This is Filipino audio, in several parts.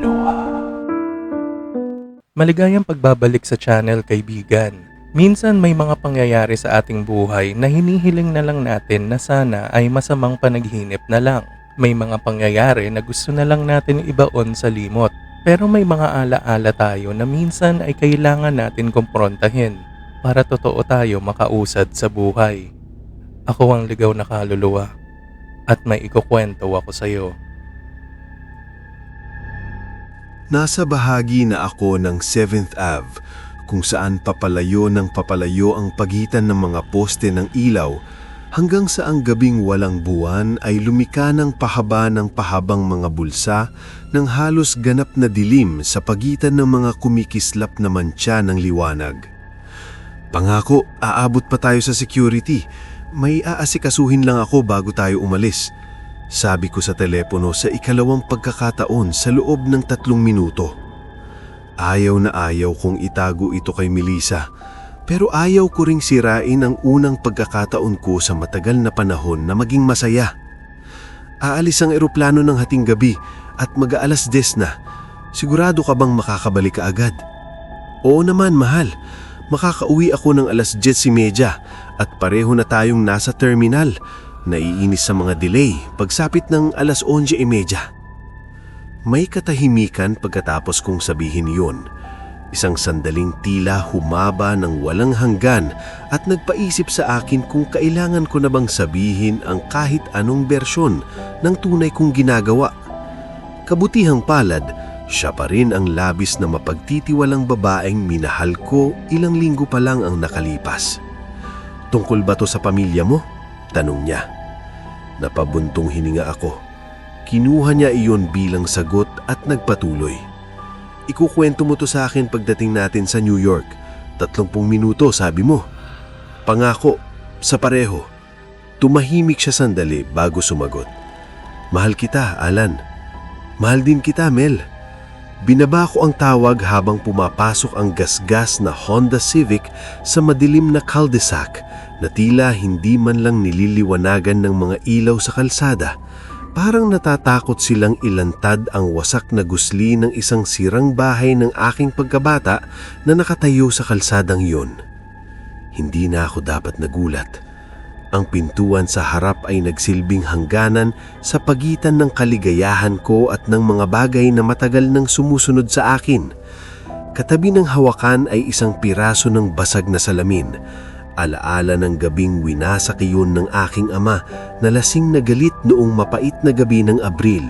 Aloha. Maligayang pagbabalik sa channel, kaibigan. Minsan may mga pangyayari sa ating buhay na hinihiling na lang natin na sana ay masamang panaginip na lang. May mga pangyayari na gusto na lang natin ibaon sa limot. Pero may mga alaala tayo na minsan ay kailangan natin kumprontahin para totoo tayo makausad sa buhay. Ako ang ligaw na kaluluwa at may ikukwento ako sa iyo. Nasa bahagi na ako ng 7th Ave kung saan papalayo ng papalayo ang pagitan ng mga poste ng ilaw hanggang sa ang gabing walang buwan ay lumika ng pahaba ng pahabang mga bulsa ng halos ganap na dilim sa pagitan ng mga kumikislap na mantsa ng liwanag. Pangako, aabot pa tayo sa security. May aasikasuhin lang ako bago tayo umalis. Sabi ko sa telepono sa ikalawang pagkakataon sa loob ng 3 minuto. Ayaw na ayaw kong itago ito kay Melissa, pero ayaw ko ring sirain ang unang pagkakataon ko sa matagal na panahon na maging masaya. Aalis ang eroplano ng hating gabi at mag-aalas 10 na. Sigurado ka bang makakabalik ka agad? Oo naman, mahal. Makakauwi ako ng alas 10:30 at pareho na tayong nasa terminal. Naiinis sa mga delay pagsapit ng alas 11:30. May katahimikan pagkatapos kong sabihin yun. Isang sandaling tila humaba ng walang hanggan at nagpaisip sa akin kung kailangan ko na bang sabihin ang kahit anong bersyon ng tunay kong ginagawa. Kabutihang palad, siya pa rin ang labis na mapagtitiwalang babaeng minahal ko ilang linggo pa lang ang nakalipas. Tungkol ba to sa pamilya mo? Tanong niya. Napabuntong hininga ako. Kinuha niya iyon bilang sagot at nagpatuloy. Ikukwento mo to sa akin pagdating natin sa New York. 30 minuto, sabi mo. Pangako, sa pareho. Tumahimik siya sandali bago sumagot. Mahal kita, Alan. Mahal din kita, Mel. Binaba ko ang tawag habang pumapasok ang gasgas na Honda Civic sa madilim na cul-de-sac na tila hindi man lang nililiwanagan ng mga ilaw sa kalsada. Parang natatakot silang ilantad ang wasak na gusli ng isang sirang bahay ng aking pagkabata na nakatayo sa kalsadang yun. Hindi na ako dapat nagulat. Ang pintuan sa harap ay nagsilbing hangganan sa pagitan ng kaligayahan ko at ng mga bagay na matagal nang sumusunod sa akin. Katabi ng hawakan ay isang piraso ng basag na salamin. Alaala ng gabing winasak iyon ng aking ama na lasing na galit noong mapait na gabi ng Abril.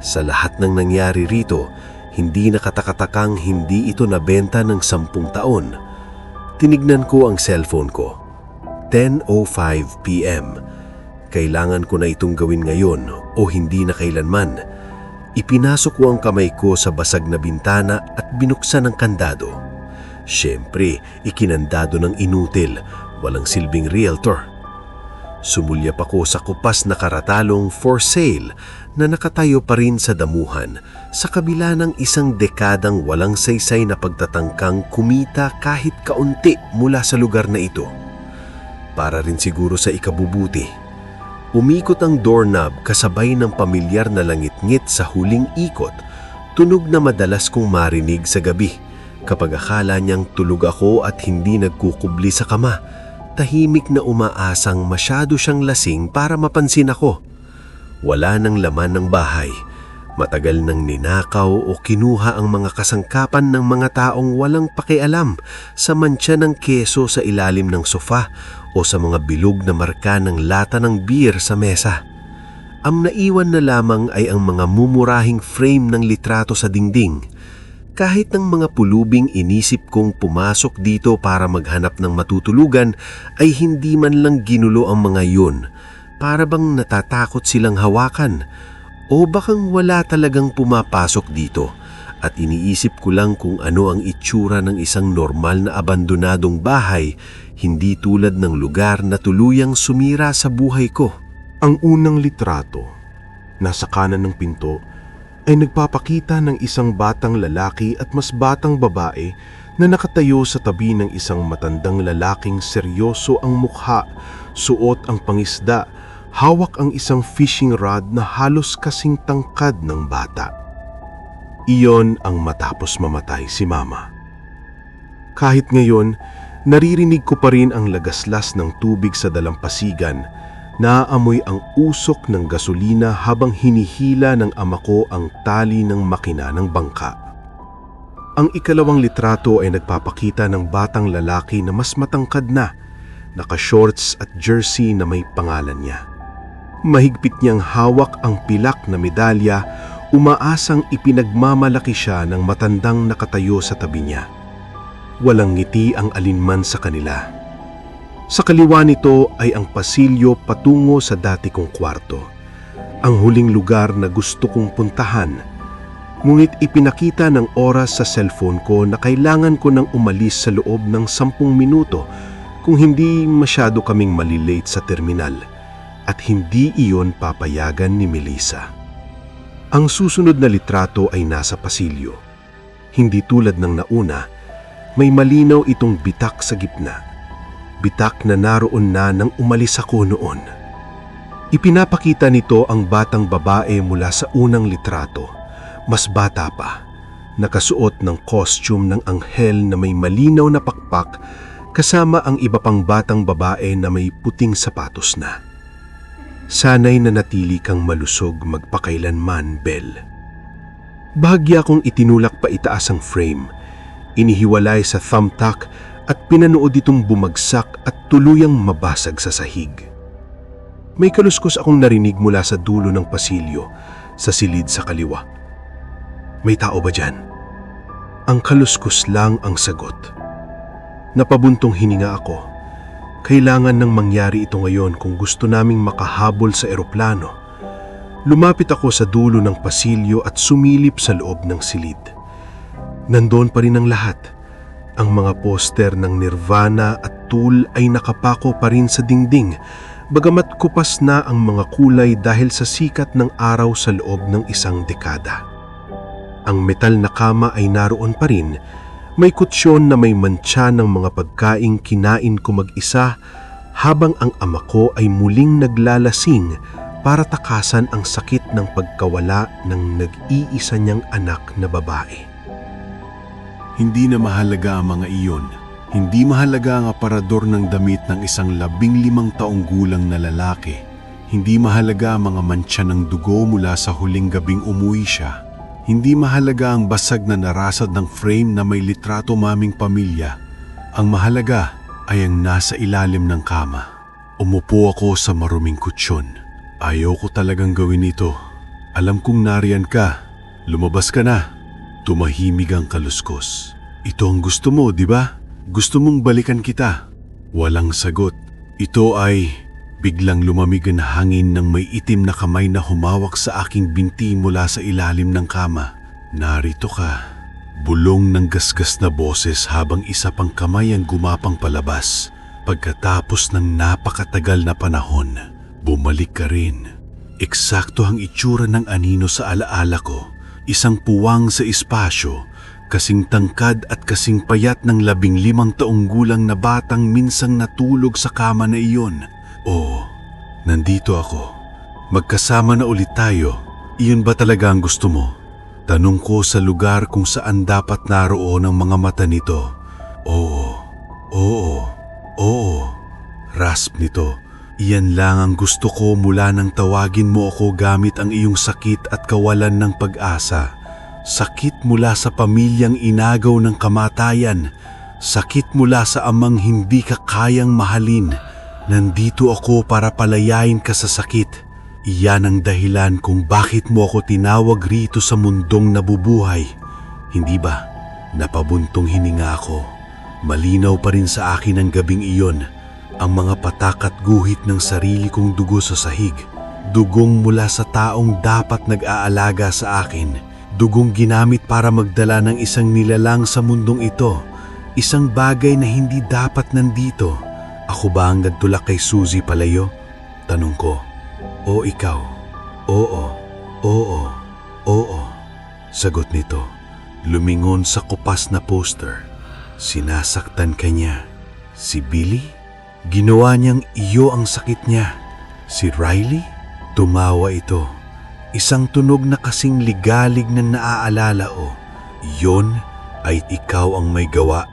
Sa lahat ng nangyari rito, hindi nakatakatakang hindi ito nabenta ng 10 taon. Tinignan ko ang cellphone ko. 10:05 p.m. Kailangan ko na itong gawin ngayon o hindi na kailanman. Ipinasok ko ang kamay ko sa basag na bintana at binuksan ang kandado. Siyempre, ikinandado ng inutil, walang silbing realtor. Sumulyap ako sa kupas na karatalong for sale na nakatayo pa rin sa damuhan sa kabila ng isang dekadang walang saysay na pagtatangkang kumita kahit kaunti mula sa lugar na ito. Para rin siguro sa ikabubuti. Umikot ang doorknob kasabay ng pamilyar na langit-ngit sa huling ikot, tunog na madalas kong marinig sa gabi. Kapag akala niyang tulog ako at hindi nagkukubli sa kama, tahimik na umaasang masyado siyang lasing para mapansin ako. Wala nang laman ng bahay. Matagal nang ninakaw o kinuha ang mga kasangkapan ng mga taong walang pakialam sa mantsa ng keso sa ilalim ng sofa o sa mga bilog na marka ng lata ng beer sa mesa. Ang naiwan na lamang ay ang mga mumurahing frame ng litrato sa dingding. Kahit ng mga pulubing inisip kong pumasok dito para maghanap ng matutulugan ay hindi man lang ginulo ang mga yun. Para bang natatakot silang hawakan o bakang wala talagang pumapasok dito at iniisip ko lang kung ano ang itsura ng isang normal na abandonadong bahay, hindi tulad ng lugar na tuluyang sumira sa buhay ko. Ang unang litrato, nasa kanan ng pinto, ay nagpapakita ng isang batang lalaki at mas batang babae na nakatayo sa tabi ng isang matandang lalaking seryoso ang mukha, suot ang pangisda, hawak ang isang fishing rod na halos kasing tangkad ng bata. Iyon ang matapos mamatay si Mama. Kahit ngayon, naririnig ko pa rin ang lagaslas ng tubig sa dalampasigan. Naaamoy ang usok ng gasolina habang hinihila ng ama ko ang tali ng makina ng bangka. Ang ikalawang litrato ay nagpapakita ng batang lalaki na mas matangkad na, naka-shorts at jersey na may pangalan niya. Mahigpit niyang hawak ang pilak na medalya, umaasang ipinagmamalaki siya ng matandang nakatayo sa tabi niya. Walang ngiti ang alinman sa kanila. Sa kaliwa nito ay ang pasilyo patungo sa dati kong kwarto. Ang huling lugar na gusto kong puntahan. Ngunit ipinakita ng oras sa cellphone ko na kailangan ko nang umalis sa loob ng 10 minuto kung hindi masyado kaming malilate sa terminal, at hindi iyon papayagan ni Melissa. Ang susunod na litrato ay nasa pasilyo. Hindi tulad ng nauna, may malinaw itong bitak sa gitna. Bitak na naroon na nang umalis ako noon. Ipinapakita nito ang batang babae mula sa unang litrato. Mas bata pa, nakasuot ng costume ng anghel na may malinaw na pakpak kasama ang iba pang batang babae na may puting sapatos na. Sana'y nanatili kang malusog magpakailanman, Belle. Bahagya kong itinulak pa itaas ang frame. Inihiwalay sa thumbtack at pinanood itong bumagsak at tuluyang mabasag sa sahig. May kaluskos akong narinig mula sa dulo ng pasilyo, sa silid sa kaliwa. May tao ba dyan? Ang kaluskos lang ang sagot. Napabuntong hininga ako. Kailangan nang mangyari ito ngayon kung gusto naming makahabol sa eroplano. Lumapit ako sa dulo ng pasilyo at sumilip sa loob ng silid. Nandoon pa rin ang lahat. Ang mga poster ng Nirvana at Tool ay nakapako pa rin sa dingding, bagamat kupas na ang mga kulay dahil sa sikat ng araw sa loob ng isang dekada. Ang metal na kama ay naroon pa rin, may kutsyon na may mantsa ng mga pagkaing kinain ko mag-isa habang ang ama ko ay muling naglalasing para takasan ang sakit ng pagkawala ng nag-iisa niyang anak na babae. Hindi na mahalaga ang mga iyon. Hindi mahalaga ang aparador ng damit ng isang 15 taong gulang na lalaki. Hindi mahalaga ang mga mantsa ng dugo mula sa huling gabing umuwi siya. Hindi mahalaga ang basag na narasad ng frame na may litrato maming pamilya. Ang mahalaga ay ang nasa ilalim ng kama. Umupo ako sa maruming kutsyon. Ayaw ko talagang gawin ito. Alam kong nariyan ka. Lumabas ka na. Tumahimig ang kaluskos. Ito ang gusto mo, di ba? Gusto mong balikan kita. Walang sagot. Ito ay biglang lumamig ang hangin ng may itim na kamay na humawak sa aking binti mula sa ilalim ng kama. Narito ka. Bulong ng gasgas na boses habang isa pang kamay ang gumapang palabas. Pagkatapos ng napakatagal na panahon, bumalik ka rin. Eksakto ang itsura ng anino sa alaala ko. Isang puwang sa espasyo, kasing tangkad at kasing payat ng 15 taong gulang na batang minsang natulog sa kama na iyon. Oo, nandito ako. Magkasama na ulit tayo. Iyon ba talaga ang gusto mo? Tanong ko sa lugar kung saan dapat naroon ang mga mata nito. Oo, rasp nito. Iyan lang ang gusto ko mula nang tawagin mo ako gamit ang iyong sakit at kawalan ng pag-asa. Sakit mula sa pamilyang inagaw ng kamatayan. Sakit mula sa amang hindi ka kayang mahalin. Nandito ako para palayain ka sa sakit. Iyan ang dahilan kung bakit mo ako tinawag rito sa mundong nabubuhay. Hindi ba? Napabuntong hininga ako. Malinaw pa rin sa akin ang gabing iyon. Ang mga patak at guhit ng sarili kong dugo sa sahig. Dugong mula sa taong dapat nag-aalaga sa akin. Dugong ginamit para magdala ng isang nilalang sa mundong ito. Isang bagay na hindi dapat nandito. Ako ba ang nagtulak kay Suzy palayo? Tanong ko. O ikaw? Oo. Sagot nito. Lumingon sa kupas na poster. Sinasaktan ka niya. Si Billy? Ginawa niyang iyo ang sakit niya. Si Riley? Tumawa ito. Isang tunog na kasing ligalig na naaalala o. Iyon ay ikaw ang may gawa.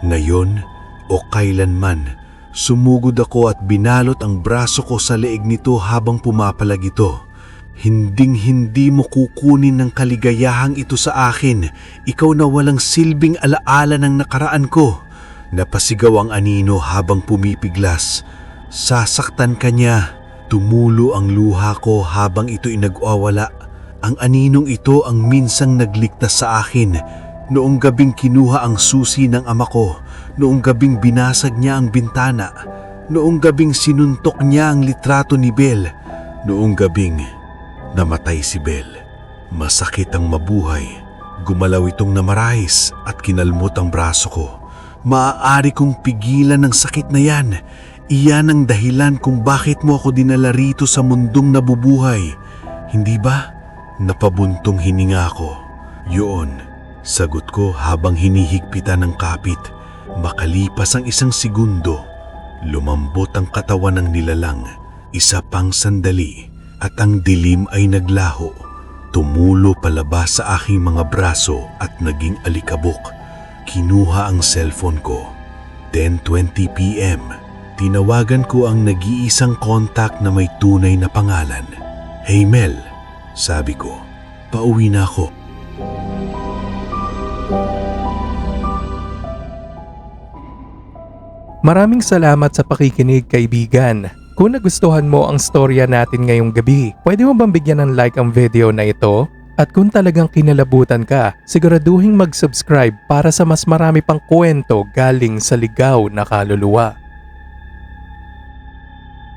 Ngayon o kailanman, sumugod ako at binalot ang braso ko sa leeg nito habang pumapalag ito. Hinding-hindi mo kukunin ng kaligayahang ito sa akin. Ikaw na walang silbing alaala ng nakaraan ko. Napasigaw ang anino habang pumipiglas. Sasaktan ka niya. Tumulo ang luha ko habang ito'y nag-awala. Ang aninong ito ang minsang nagligtas sa akin. Noong gabing kinuha ang susi ng ama ko. Noong gabing binasag niya ang bintana. Noong gabing sinuntok niya ang litrato ni Belle. Noong gabing namatay si Belle. Masakit ang mabuhay. Gumalaw itong namarahis at kinalmot ang braso ko. Maaari kong pigilan ang sakit na yan. Iyan ang dahilan kung bakit mo ako dinala rito sa mundong nabubuhay. Hindi ba? Napabuntong hininga ko. Yun, sagot ko habang hinihigpitan ng kapit. Makalipas ang isang segundo, lumambot ang katawan ng nilalang. Isa pang sandali. At ang dilim ay naglaho. Tumulo palabas sa aking mga braso at naging alikabok. Kinuha ang cellphone ko. 10:20 p.m. Tinawagan ko ang nag-iisang contact na may tunay na pangalan. "Hey Mel," sabi ko. "Pauwi na ako." Maraming salamat sa pakikinig, kaibigan. Kung nagustuhan mo ang storya natin ngayong gabi, pwede mo bang bigyan ng like ang video na ito? At kung talagang kinalabutan ka, siguraduhin mag-subscribe para sa mas marami pang kwento galing sa ligaw na kaluluwa.